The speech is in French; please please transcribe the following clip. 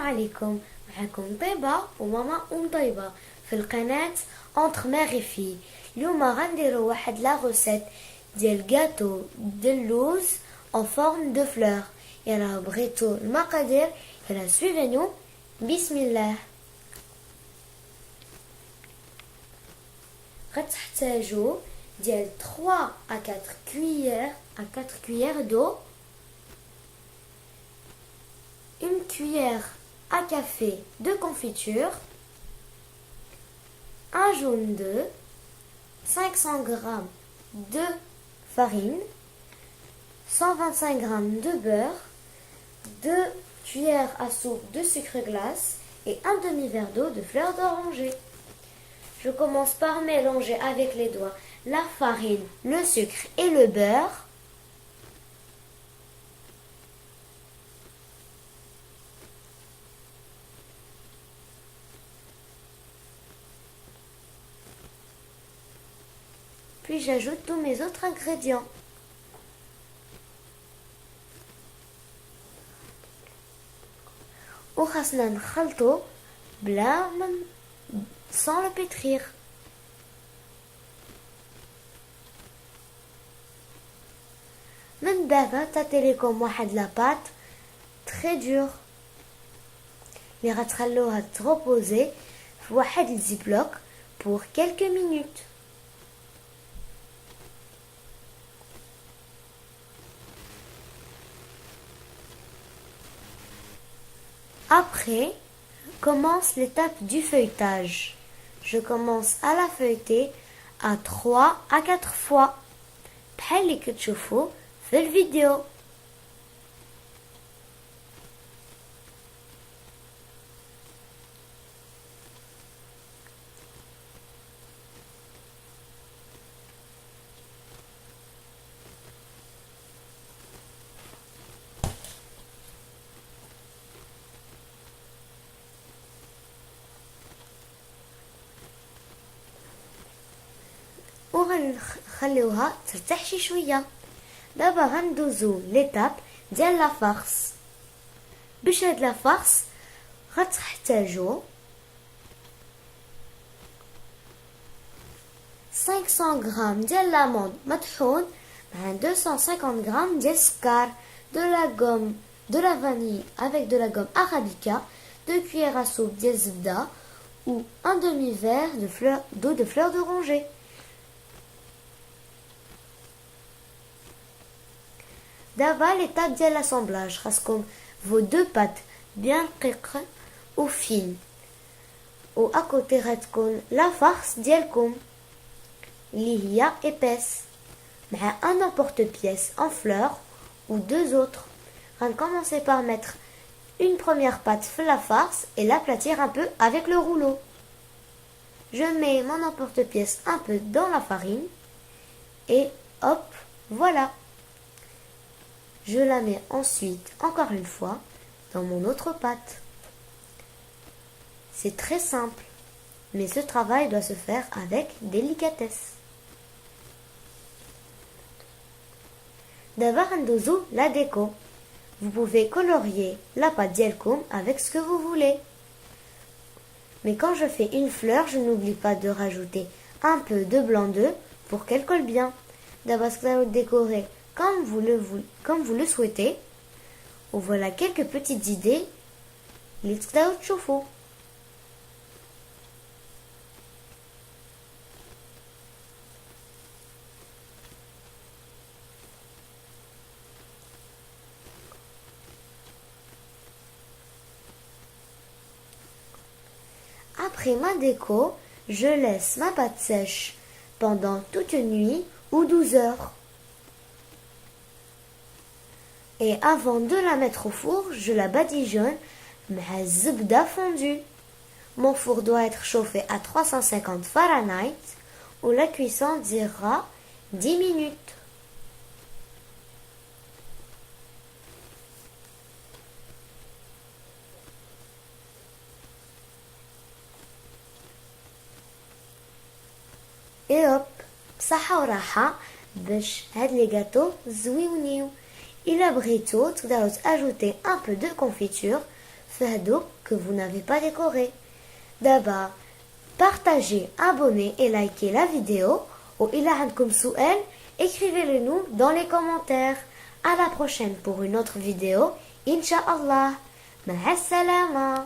عليكم. معكم طيبة وماما طيبة في القناة Entre Mère et Fille. اليوم غنديرو واحد لا غوسيت ديال جاتو دلوز en forme de fleur. يلا بغيتو المقادير يلا suivez-nous. بسم الله. غتحتاجو ديال 3 à 4 cuillères d'eau, une cuillère à café de confiture, un jaune d'œuf, 500 g de farine, 125 g de beurre, 2 cuillères à soupe de sucre glace et un demi-verre d'eau de fleur d'oranger. Je commence par mélanger avec les doigts la farine, le sucre et le beurre. Puis j'ajoute tous mes autres ingrédients. وخاصنا نخلطو sans le pétrir. من بعد تعطي لكم واحد لاباط très dur اللي غتخلوها تروبوزي في واحد الزيبلوك pour quelques minutes. Après, commence l'étape du feuilletage. Je commence à la feuilleter à 3 à 4 fois. بحال اللي كتشوفوا في الفيديو. وغنخليوها ترتاح شي شويه. دابا غندوزو ليتاب ديال لا فارس. باش هاد لا فارس غتحتاجو 500 غرام ديال لاموند مطحون مع 250 غرام ديال السكر، de la vanille avec de la gomme arabica, 2 cuillères à soupe ديال الزبده ou un demi-verre d'eau de fleur d'oranger. D'abord l'étape de l'assemblage. خاصكم vos deux pâtes bien رقيقة ou fines. و à côté غتكون la farce ديالكم اللي هي épaisse مع un emporte-pièce en fleurs ou 2 autres. Commencez par mettre une première pâte sur la farce et l'aplatir un peu avec le rouleau. Je mets mon emporte-pièce un peu dans la farine et hop, voilà. Je la mets ensuite, encore une fois, dans mon autre pâte. C'est très simple, mais ce travail doit se faire avec délicatesse. D'abord, ndouzou la déco. Vous pouvez colorier la pâte dielkoum avec ce que vous voulez. Mais quand je fais une fleur, je n'oublie pas de rajouter un peu de blanc d'œuf pour qu'elle colle bien. D'abord, ce que vous décorer comme vous le souhaitez. Ou voilà quelques petites idées. Les tchoufou. Après ma déco, je laisse ma pâte sèche pendant toute une nuit ou 12 heures. Et avant de la mettre au four, je la badigeonne مع الزبدة fondue. Mon four doit être chauffé à 350 Fahrenheit où la cuisson durera 10 minutes. Et hop, بصحة وراحة باش هاد لي gâteaux زويونيو. إلا بغيتو تقدروا ajouter un peu de confiture في فهدوك que vous n'avez pas décoré. D'abord, partagez, abonnez et likez la vidéo. Ou إلا عندكم سؤال, écrivez-le nous dans les commentaires. À la prochaine pour une autre vidéo. Inch'Allah. مع السلامة.